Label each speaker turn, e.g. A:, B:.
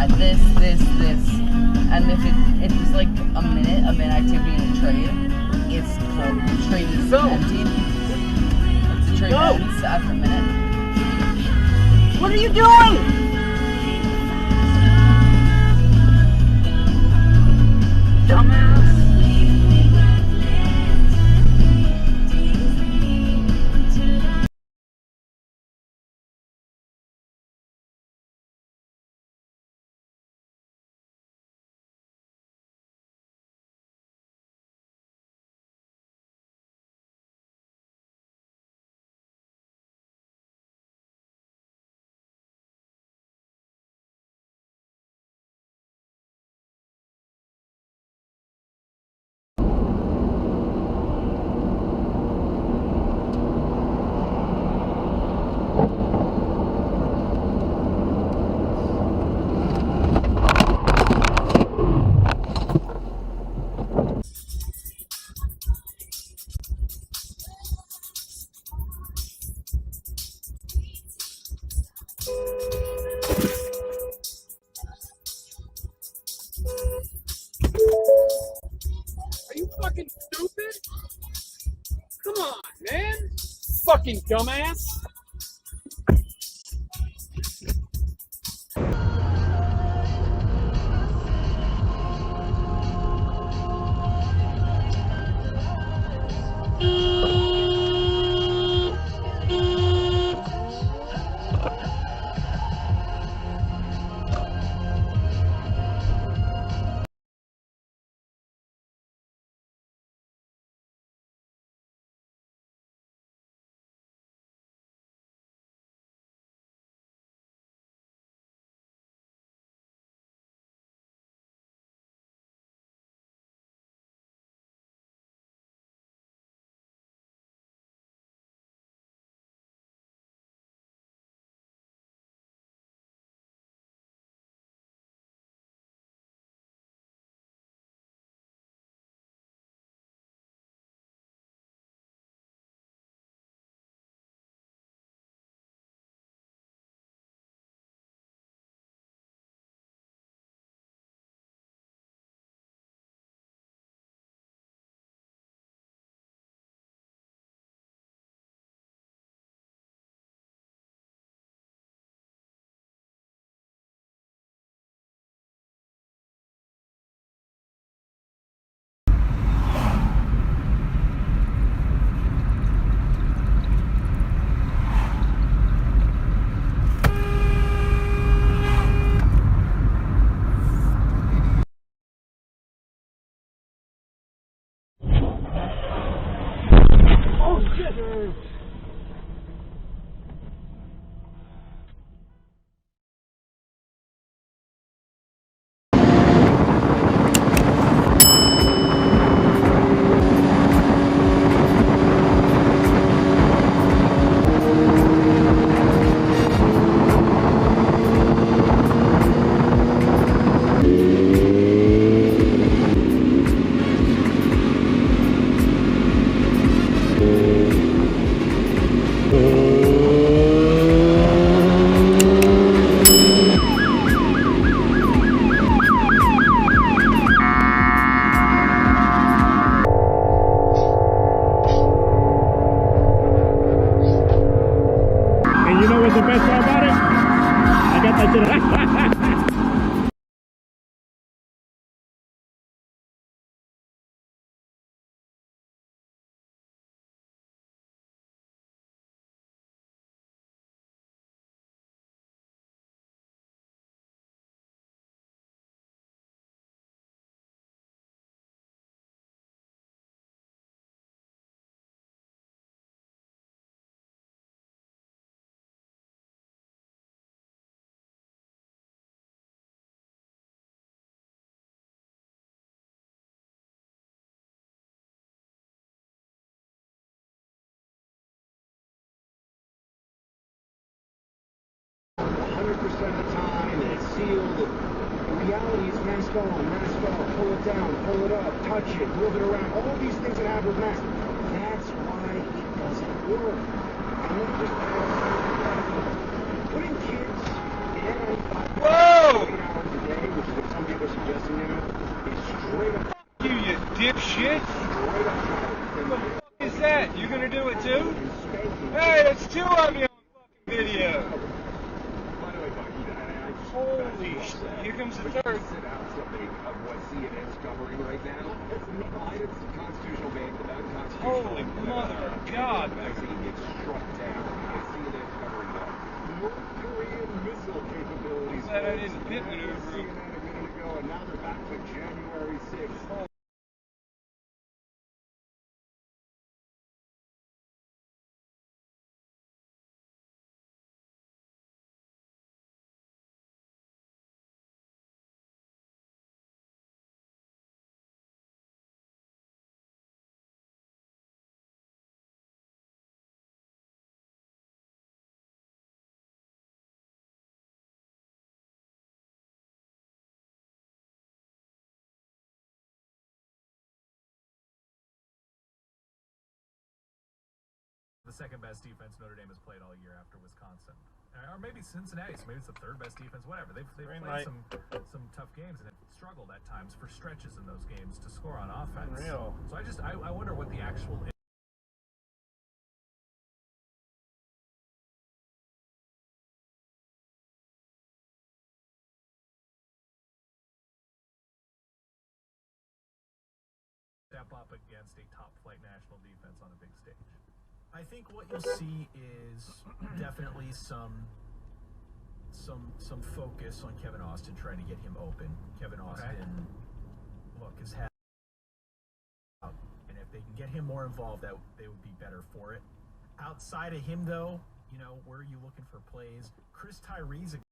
A: that, this, and if it's like a minute of inactivity in a trade, it's called the trade is empty. If the trade ends after a minute.
B: What are you doing? Dumbass.
C: Are you fucking stupid? Come on, man. Fucking dumbass. Oh shit!
D: And you know what's the best part about it? I got that shit.
E: Of the time, and it's sealed. The reality is mask on, pull it down, pull it up, touch it, move it around. All these things that happen with masks. That's why it doesn't work. And then just putting kids in N95 8 hours a
C: Here comes the
E: But
C: third.
E: you sit out something of what CNN's covering right now. It's items of constitutional ban, the unconstitutional.
C: Holy mother of God.
E: Vaccine gets struck down. And CNN's covering that. North Korean missile capabilities.
C: Glad I didn't pit maneuver.
E: CNN a minute ago, and now they're back to January 6th.
F: The second best defense Notre Dame has played all year after Wisconsin, or maybe Cincinnati. So maybe it's the third best defense. Whatever, they've played some tough games and have struggled at times for stretches in those games to score on offense.
D: Unreal.
F: So I wonder what the actual step up against a top flight national defense on a big stage. I think what you'll see is definitely some focus on Kevin Austin, trying to get him open. Kevin Austin, look, has had, and if they can get him more involved, that they would be better for it. Outside of him, though, you know, where are you looking for plays? Chris Tyree's